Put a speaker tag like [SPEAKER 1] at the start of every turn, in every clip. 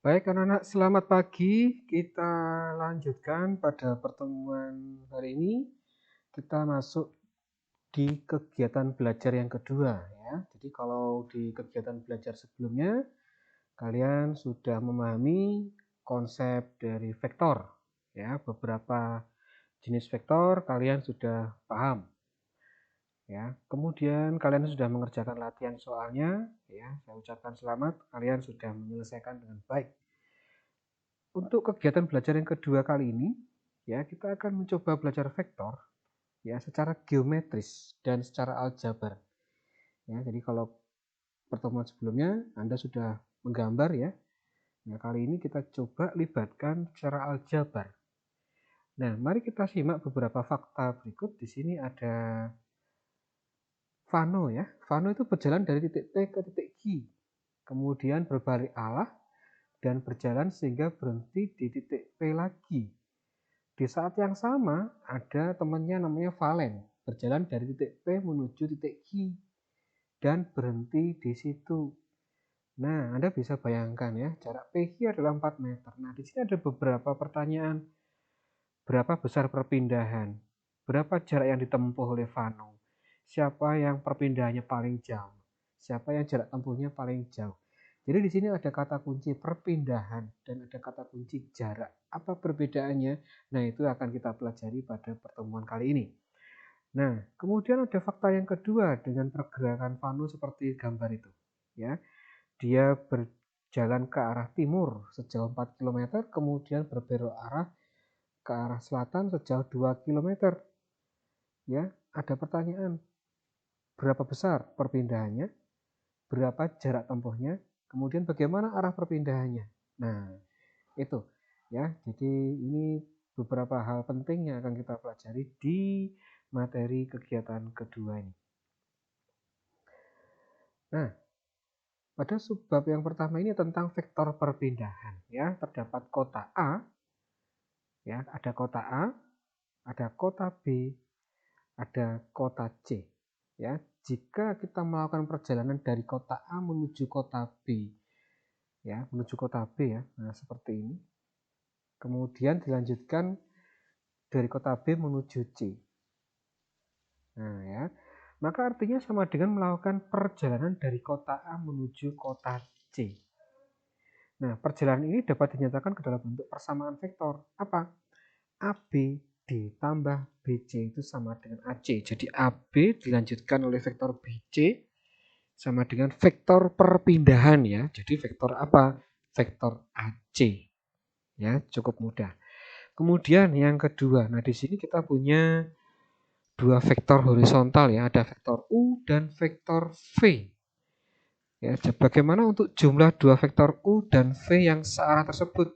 [SPEAKER 1] Baik anak-anak, selamat pagi. Kita lanjutkan pada pertemuan hari ini. Kita masuk di kegiatan belajar yang kedua ya. Jadi kalau di kegiatan belajar sebelumnya kalian sudah memahami konsep dari vektor ya. Beberapa jenis vektor kalian sudah paham ya. Kemudian kalian sudah mengerjakan latihan soalnya ya. Saya ucapkan selamat, kalian sudah menyelesaikan dengan baik. Untuk kegiatan belajar yang kedua kali ini, ya kita akan mencoba belajar vektor ya secara geometris dan secara aljabar. Ya, jadi kalau pertemuan sebelumnya Anda sudah menggambar ya. Nah, kali ini kita coba libatkan secara aljabar. Nah, mari kita simak beberapa fakta berikut. Di sini ada Vano ya. Vano itu berjalan dari titik P ke titik Q. Kemudian berbalik arah dan berjalan sehingga berhenti di titik P lagi. Di saat yang sama, ada temannya namanya Valen, berjalan dari titik P menuju titik Q dan berhenti di situ. Nah, Anda bisa bayangkan ya, jarak PQ adalah 4 meter. Nah, di sini ada beberapa pertanyaan. Berapa besar perpindahan? Berapa jarak yang ditempuh oleh Vano? Siapa yang perpindahannya paling jauh? Siapa yang jarak tempuhnya paling jauh? Jadi di sini ada kata kunci perpindahan dan ada kata kunci jarak. Apa perbedaannya? Nah, itu akan kita pelajari pada pertemuan kali ini. Nah, kemudian ada fakta yang kedua dengan pergerakan Vano seperti gambar itu. Ya, dia berjalan ke arah timur sejauh 4 km, kemudian berbelok arah ke arah selatan sejauh 2 km. Ya, ada pertanyaan, berapa besar perpindahannya? Berapa jarak tempuhnya? Kemudian bagaimana arah perpindahannya? Nah, itu ya. Jadi ini beberapa hal penting yang akan kita pelajari di materi kegiatan kedua ini. Nah, pada subbab yang pertama ini tentang vektor perpindahan ya. Terdapat kota A ya, ada kota A, ada kota B, ada kota C. Ya, jika kita melakukan perjalanan dari kota A menuju kota B, ya, menuju kota B ya, nah seperti ini. Kemudian dilanjutkan dari kota B menuju C. Nah ya, maka artinya sama dengan melakukan perjalanan dari kota A menuju kota C. Nah, perjalanan ini dapat dinyatakan ke dalam bentuk persamaan vektor. Apa? AB ditambah BC itu sama dengan AC. Jadi AB dilanjutkan oleh vektor BC sama dengan vektor perpindahan ya. Jadi vektor apa? Vektor AC. Ya, cukup mudah. Kemudian yang kedua, nah di sini kita punya dua vektor horizontal ya, ada vektor U dan vektor V. Ya, bagaimana untuk jumlah dua vektor U dan V yang searah tersebut?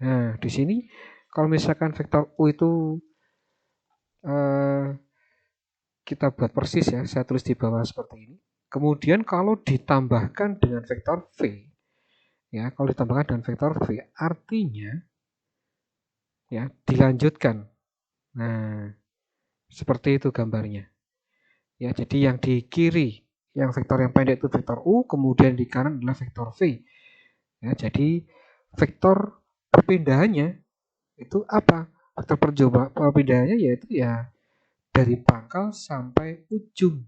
[SPEAKER 1] Nah, di sini kalau misalkan vektor U itu eh, kita buat persis ya, saya tulis di bawah seperti ini. Kemudian kalau ditambahkan dengan vektor V, ya, kalau ditambahkan dengan vektor V, artinya ya dilanjutkan. Nah, seperti itu gambarnya. Ya, jadi yang di kiri, yang vektor yang pendek itu vektor U, kemudian di kanan adalah vektor V. Ya, jadi vektor perpindahannya itu apa? Vektor perpindahannya yaitu ya dari pangkal sampai ujung.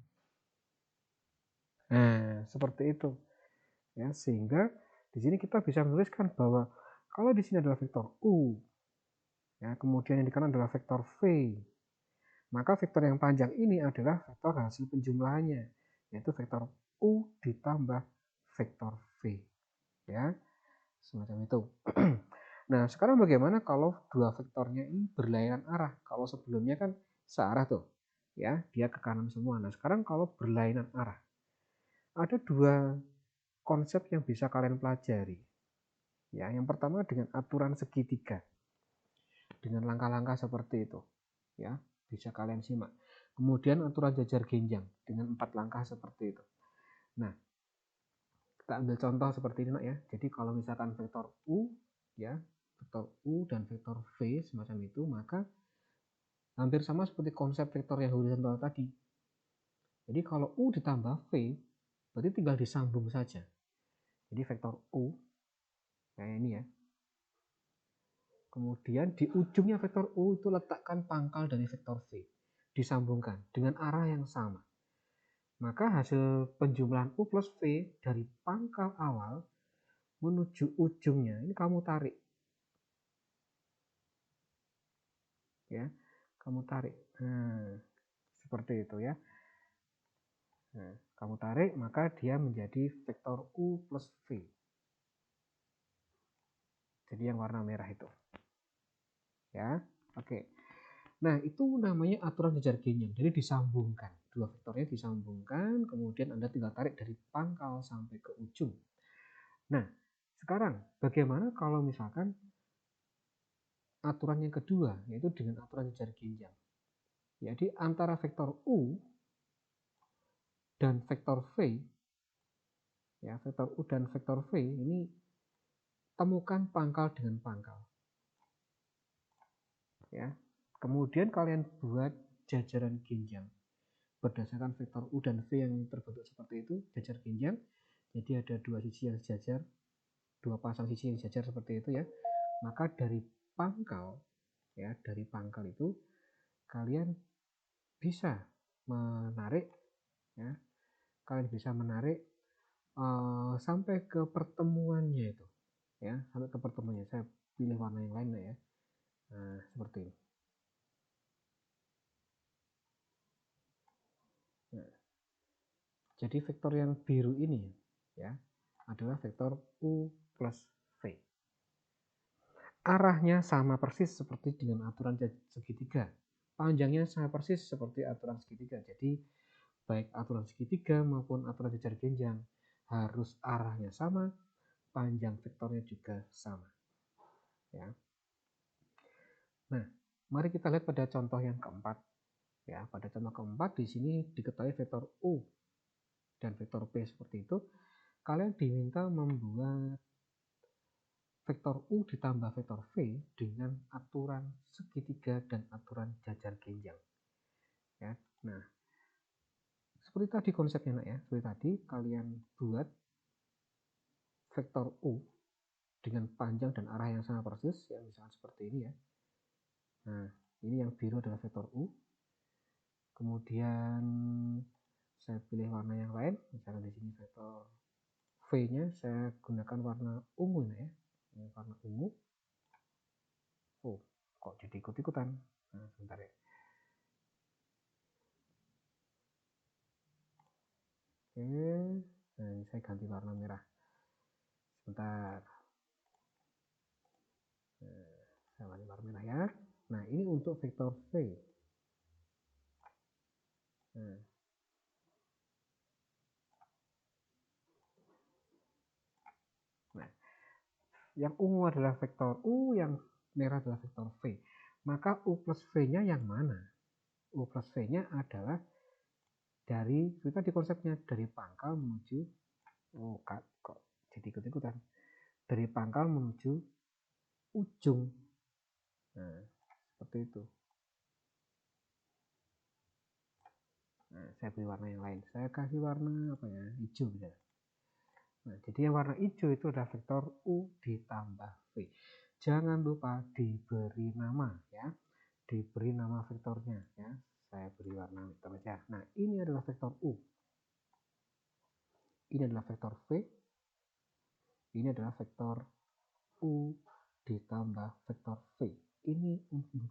[SPEAKER 1] Nah, seperti itu. Ya, sehingga di sini kita bisa menuliskan bahwa kalau di sini adalah vektor U, ya, kemudian yang di kanan adalah vektor V, maka vektor yang panjang ini adalah vektor hasil penjumlahannya, yaitu vektor U ditambah vektor V. Ya, semacam itu. Nah, sekarang bagaimana kalau dua vektornya ini berlainan arah? Kalau sebelumnya kan searah tuh, ya, dia ke kanan semua. Nah, sekarang kalau berlainan arah, ada dua konsep yang bisa kalian pelajari. Ya, yang pertama dengan aturan segitiga. Dengan langkah-langkah seperti itu. Ya, bisa kalian simak. Kemudian aturan jajar genjang dengan 4 langkah seperti itu. Nah, kita ambil contoh seperti ini nak ya. Jadi kalau misalkan vektor U ya, vektor U dan vektor V semacam itu, maka hampir sama seperti konsep vektor yang horizontal tadi. Jadi kalau U ditambah V, berarti tinggal disambung saja. Jadi vektor U Kayak ini ya. Kemudian di ujungnya vektor U itu letakkan pangkal dari vektor V. Disambungkan dengan arah yang sama. Maka hasil penjumlahan U plus V dari pangkal awal menuju ujungnya, ini kamu tarik. Ya, kamu tarik. Nah, seperti itu ya. Nah, kamu tarik, maka dia menjadi vektor U plus V. Jadi yang warna merah itu. Ya, oke. Nah, itu namanya aturan jajar genjang. Jadi disambungkan. Dua vektornya disambungkan, kemudian Anda tinggal tarik dari pangkal sampai ke ujung. Nah, sekarang bagaimana kalau misalkan aturan yang kedua, yaitu dengan aturan jajar genjang. Jadi antara vektor U dan vektor V, ya, vektor U dan vektor V ini temukan pangkal dengan pangkal. Ya. Kemudian kalian buat jajaran genjang berdasarkan vektor U dan V yang terbentuk seperti itu, jajar genjang. Jadi ada dua sisi yang sejajar, dua pasang sisi yang sejajar seperti itu ya. Maka dari pangkal, ya, dari pangkal itu kalian bisa menarik, ya, kalian bisa menarik sampai ke pertemuannya itu, ya, sampai ke pertemuannya. Saya pilih warna yang lain ya. Nah, seperti ini. Nah, jadi vektor yang biru ini ya adalah vektor U plus V. Arahnya sama persis seperti dengan aturan segitiga. Panjangnya sama persis seperti aturan segitiga. Jadi baik aturan segitiga maupun aturan jajar genjang harus arahnya sama, panjang vektornya juga sama. Ya. Nah, mari kita lihat pada contoh yang keempat. Ya, pada contoh keempat di sini diketahui vektor U dan vektor P seperti itu. Kalian diminta membuat vektor U ditambah vektor V dengan aturan segitiga dan aturan jajar genjang. Ya, nah, seperti tadi konsepnya nak ya, seperti tadi kalian buat vektor U dengan panjang dan arah yang sama persis, ya misalnya seperti ini ya. Nah, ini yang biru adalah vektor U. Kemudian saya pilih warna yang lain, misalnya di sini vektor V-nya saya gunakan warna ungu ya. Ini warna ungu. Oh, kok jadi ikut-ikutan? Nah, sebentar ya. Oke, nah, saya ganti warna merah. Sebentar. Nah, saya ganti warna merah ya. Nah, ini untuk vektor V. Nah, nah, yang ungu adalah vektor U, yang merah adalah vektor V. Maka U plus V-nya yang mana? U plus V-nya adalah dari, kita di konsepnya dari pangkal menuju, oh kok jadi ikut-ikutan. Dari pangkal menuju ujung. Nah, seperti itu. Nah, saya beri warna yang lain. Saya kasih warna apa ya? Hijau ya. Nah, jadi yang warna hijau itu adalah vektor U ditambah V. Jangan lupa diberi nama ya. Diberi nama vektornya ya. Saya beri warna vektor aja. Nah, ini adalah vektor U. Ini adalah vektor V. Ini adalah vektor U ditambah vektor V. Ini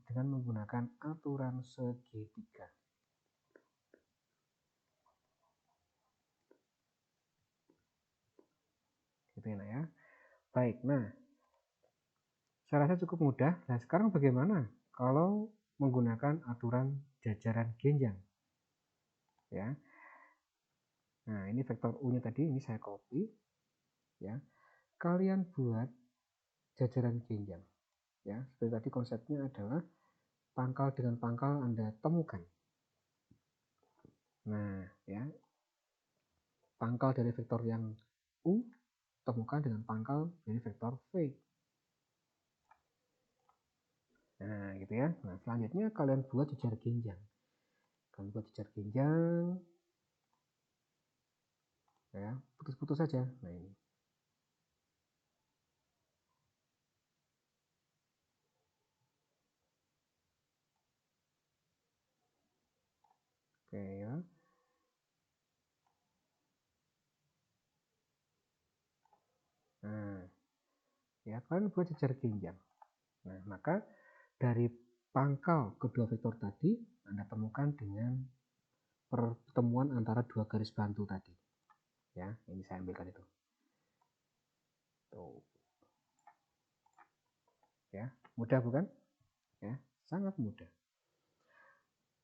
[SPEAKER 1] dengan menggunakan aturan segitiga. Gitu ya. Baik, nah saya rasa cukup mudah. Nah, sekarang bagaimana kalau menggunakan aturan jajaran genjang? Ya. Nah, ini vektor U-nya tadi, ini saya copy. Ya. Kalian buat jajaran genjang. Ya, seperti tadi konsepnya adalah pangkal dengan pangkal Anda temukan. Nah, ya. Pangkal dari vektor yang U temukan dengan pangkal dari vektor V. Nah, gitu ya. Nah, selanjutnya kalian buat jajar genjang. Kalian buat jajar genjang. Ya, putus-putus saja. Nah, ini. Oke ya. Nah, ya kan buat jejar genjang. Nah, maka dari pangkal kedua vektor tadi Anda temukan dengan pertemuan antara dua garis bantu tadi. Ya, ini saya ambilkan itu. Tuh. Ya, mudah bukan? Ya, sangat mudah.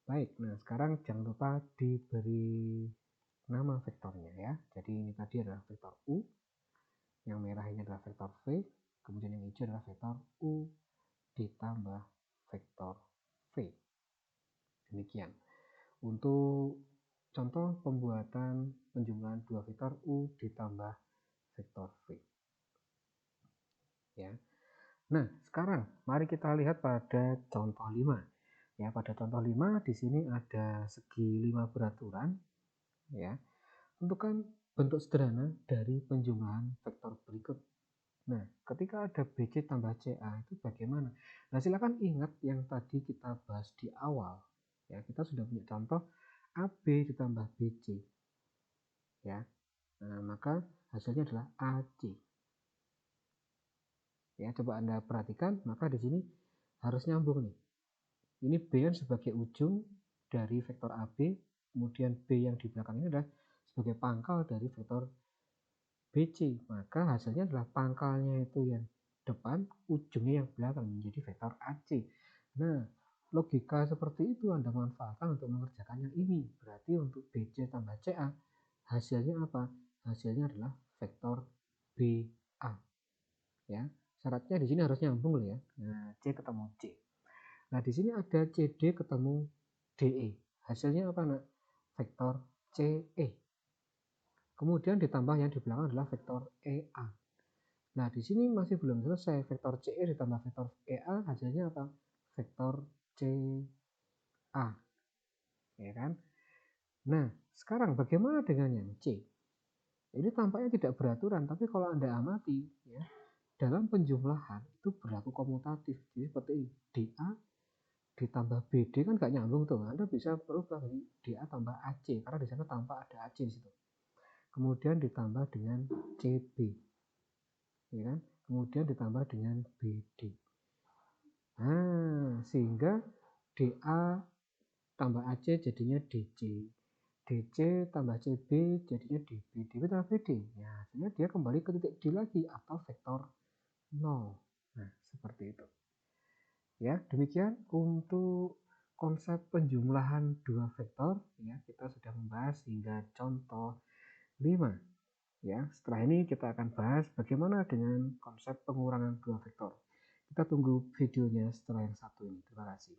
[SPEAKER 1] Baik, nah sekarang jangan lupa diberi nama vektornya ya. Jadi ini tadi adalah vektor U, yang merah ini adalah vektor V, kemudian yang hijau adalah vektor U ditambah vektor V. Demikian. Untuk contoh pembuatan penjumlahan dua vektor U ditambah vektor V. Ya. Nah, sekarang mari kita lihat pada contoh 5. Ya, pada contoh 5 di sini ada segi 5 beraturan ya. Tentukan bentuk sederhana dari penjumlahan vektor berikut. Nah, ketika ada BC tambah CA itu bagaimana? Nah, silakan ingat yang tadi kita bahas di awal. Ya, kita sudah punya contoh AB ditambah BC. Ya. Nah, maka hasilnya adalah AC. Ya, coba Anda perhatikan, maka di sini harus nyambung nih. Ini B yang sebagai ujung dari vektor AB, kemudian B yang di belakang ini adalah sebagai pangkal dari vektor BC. Maka hasilnya adalah pangkalnya itu yang depan, ujungnya yang belakang menjadi vektor AC. Nah, logika seperti itu Anda manfaatkan untuk mengerjakan yang ini. Berarti untuk BC tambah CA, hasilnya apa? Hasilnya adalah vektor BA. Ya, syaratnya di sini harus nyambung loh ya. Nah, C ketemu C. Nah, di sini ada CD ketemu DE. Hasilnya apa, Nak? Vektor CE. Kemudian ditambah yang di belakang adalah vektor EA. Nah, di sini masih belum selesai. Vektor CE ditambah vektor EA hasilnya apa? Vektor CA. Ya kan? Nah, sekarang bagaimana dengan yang C? Ini tampaknya tidak beraturan, tapi kalau Anda amati, ya, dalam penjumlahan itu berlaku komutatif. Jadi seperti ini, DA ditambah BD kan gak nyambung tuh. Anda bisa berubah dari DA tambah AC karena di sana tanpa ada AC di situ. Kemudian ditambah dengan CB, ya kan? Kemudian ditambah dengan BD. Nah, sehingga DA tambah AC jadinya DC. DC tambah CB jadinya DB. DB tambah BD. Ya, hasilnya dia kembali ke titik D lagi atau vektor 0. Nah, seperti itu. Ya, demikian untuk konsep penjumlahan dua vektor. Ya, kita sudah membahas hingga contoh 5. Ya, setelah ini kita akan bahas bagaimana dengan konsep pengurangan dua vektor. Kita tunggu videonya setelah yang satu ini. Terima kasih.